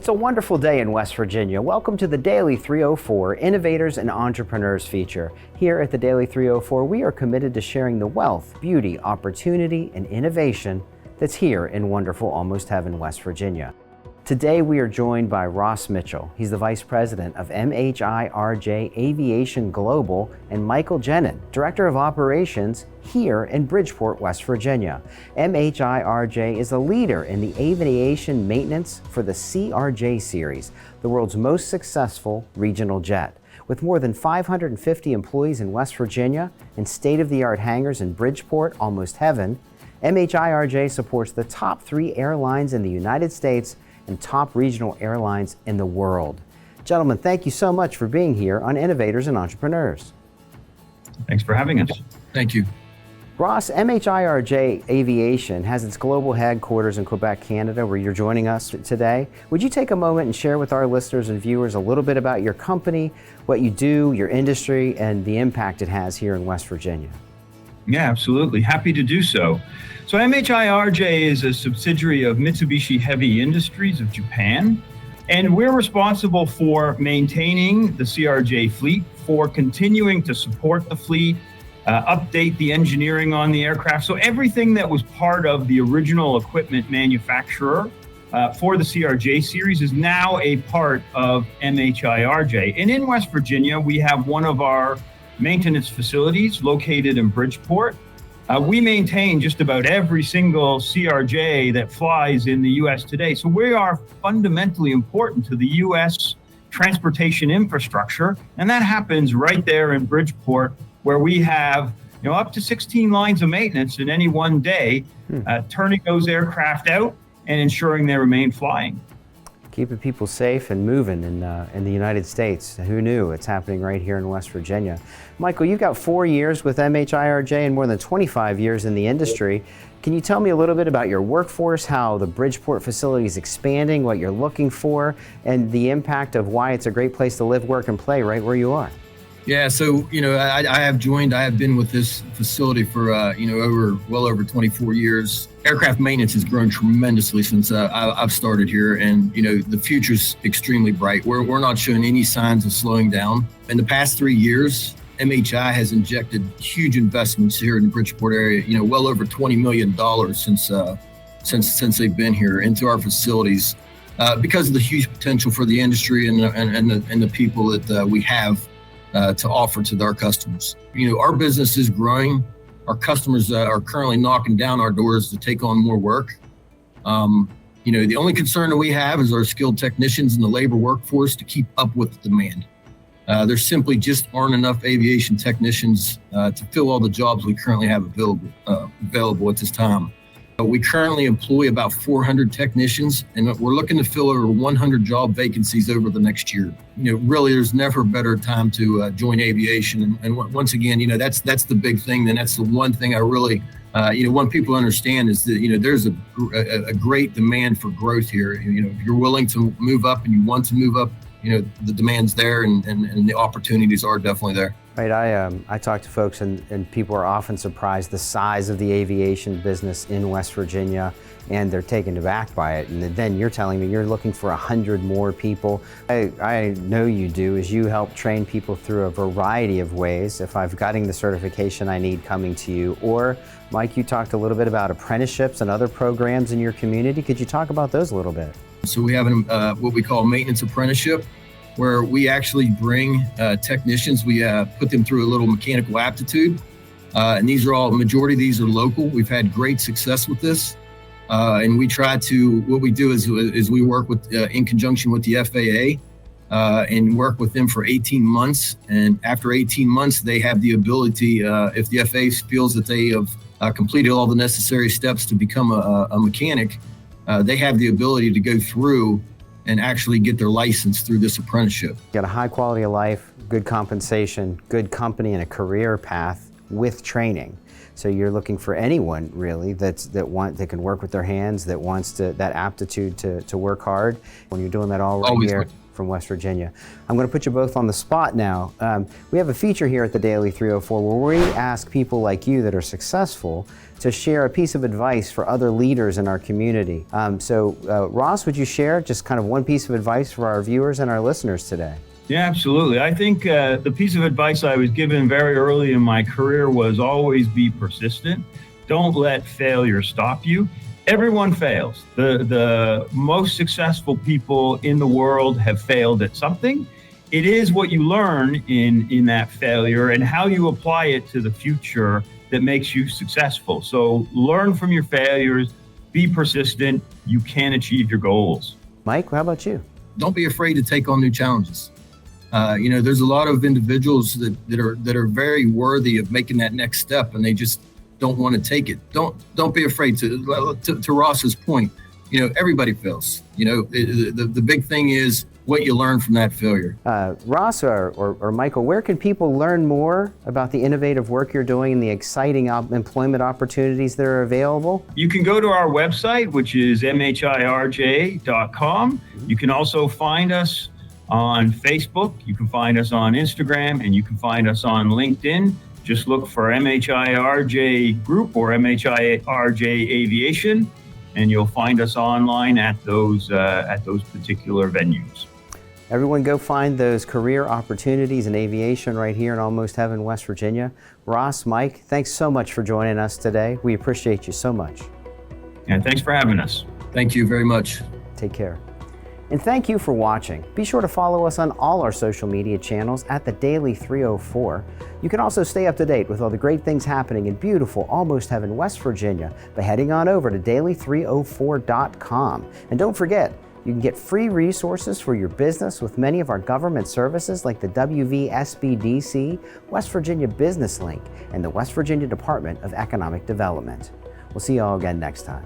It's a wonderful day in West Virginia. Welcome to the Daily 304 Innovators and Entrepreneurs feature. Here at the Daily 304, we are committed to sharing the wealth, beauty, opportunity, and innovation that's here in wonderful Almost Heaven, West Virginia. Today we are joined by Ross Mitchell. He's the Vice President of MHIRJ Aviation Global, and Michael Jenin, Director of Operations here in Bridgeport, West Virginia. MHIRJ is a leader in the aviation maintenance for the CRJ series, the world's most successful regional jet. With more than 550 employees in West Virginia and state-of-the-art hangars in Bridgeport, Almost Heaven, MHIRJ supports the top 3 airlines in the United States and top regional airlines in the world. Gentlemen, thank you so much for being here on Innovators and Entrepreneurs. Thanks for having us. Thank you. Ross, MHIRJ Aviation has its global headquarters in Quebec, Canada, where you're joining us today. Would you take a moment and share with our listeners and viewers a little bit about your company, what you do, your industry, and the impact it has here in West Virginia? Yeah, absolutely. Happy to do so. So MHIRJ is a subsidiary of Mitsubishi Heavy Industries of Japan, and we're responsible for maintaining the CRJ fleet, for continuing to support the fleet, update the engineering on the aircraft. So everything that was part of the original equipment manufacturer for the CRJ series is now a part of MHIRJ. And in West Virginia, we have one of our maintenance facilities located in Bridgeport. We maintain just about every single CRJ that flies in the U.S. today. So we are fundamentally important to the U.S. transportation infrastructure. And that happens right there in Bridgeport, where we have up to 16 lines of maintenance in any one day, turning those aircraft out and ensuring they remain flying. Keeping people safe and moving in the United States. Who knew? It's happening right here in West Virginia. Michael, you've got 4 years with MHIRJ and more than 25 years in the industry. Can you tell me a little bit about your workforce, how the Bridgeport facility is expanding, what you're looking for, and the impact of why it's a great place to live, work, and play right where you are? Yeah, so I have been with this facility for well over 24 years. Aircraft maintenance has grown tremendously since I've started here, and the future's extremely bright. We're not showing any signs of slowing down. In the past 3 years, MHI has injected huge investments here in the Bridgeport area. Well over $20 million since they've been here into our facilities, because of the huge potential for the industry and the people that we have to offer to our customers. Our business is growing. Our customers are currently knocking down our doors to take on more work. The only concern that we have is our skilled technicians and the labor workforce to keep up with the demand. There simply just aren't enough aviation technicians to fill all the jobs we currently have available at this time. We currently employ about 400 technicians, and we're looking to fill over 100 job vacancies over the next year. Really, there's never a better time to join aviation. And once again, that's the big thing. And that's the one thing I really, want people to understand is that, there's a great demand for growth here. If you're willing to move up and you want to move up, the demand's there and the opportunities are definitely there. Right, I talk to folks and people are often surprised the size of the aviation business in West Virginia, and they're taken aback by it. And then you're telling me you're looking for 100 more people. I know you do, is you help train people through a variety of ways. If I've gotten the certification I need coming to you, or Mike, you talked a little bit about apprenticeships and other programs in your community. Could you talk about those a little bit? So we have what we call maintenance apprenticeship, where we actually bring technicians. We put them through a little mechanical aptitude. And majority of these are local. We've had great success with this. And what we do is we work in conjunction with the FAA and work with them for 18 months. And after 18 months, they have the ability, if the FAA feels that they have completed all the necessary steps to become a mechanic, they have the ability to go through and actually get their license through this apprenticeship. Got a high quality of life, good compensation, good company, and a career path with training. So you're looking for anyone really that can work with their hands, that wants that aptitude to work hard. When you're doing that all right here from West Virginia. I'm going to put you both on the spot now. We have a feature here at the Daily 304 where we ask people like you that are successful to share a piece of advice for other leaders in our community. Ross, would you share just kind of one piece of advice for our viewers and our listeners today? Yeah, absolutely. I think the piece of advice I was given very early in my career was always be persistent. Don't let failure stop you. Everyone fails. The most successful people in the world have failed at something. It is what you learn in that failure and how you apply it to the future that makes you successful. So learn from your failures, be persistent. You can achieve your goals. Mike, how about you? Don't be afraid to take on new challenges. There's a lot of individuals that are very worthy of making that next step, and they just don't want to take it. Don't be afraid to Ross's point. Everybody fails. The big thing is what you learn from that failure. Ross or Michael, where can people learn more about the innovative work you're doing and the exciting employment opportunities that are available? You can go to our website, which is MHIRJ.com. You can also find us on Facebook, you can find us on Instagram, and you can find us on LinkedIn. Just look for MHIRJ Group or MHIRJ Aviation, and you'll find us online at those particular venues. Everyone go find those career opportunities in aviation right here in Almost Heaven, West Virginia. Ross, Mike, thanks so much for joining us today. We appreciate you so much. And thanks for having us. Thank you very much. Take care. And thank you for watching. Be sure to follow us on all our social media channels at the Daily 304. You can also stay up to date with all the great things happening in beautiful Almost Heaven, West Virginia by heading on over to daily304.com. And don't forget, you can get free resources for your business with many of our government services like the WVSBDC, West Virginia Business Link, and the West Virginia Department of Economic Development. We'll see you all again next time.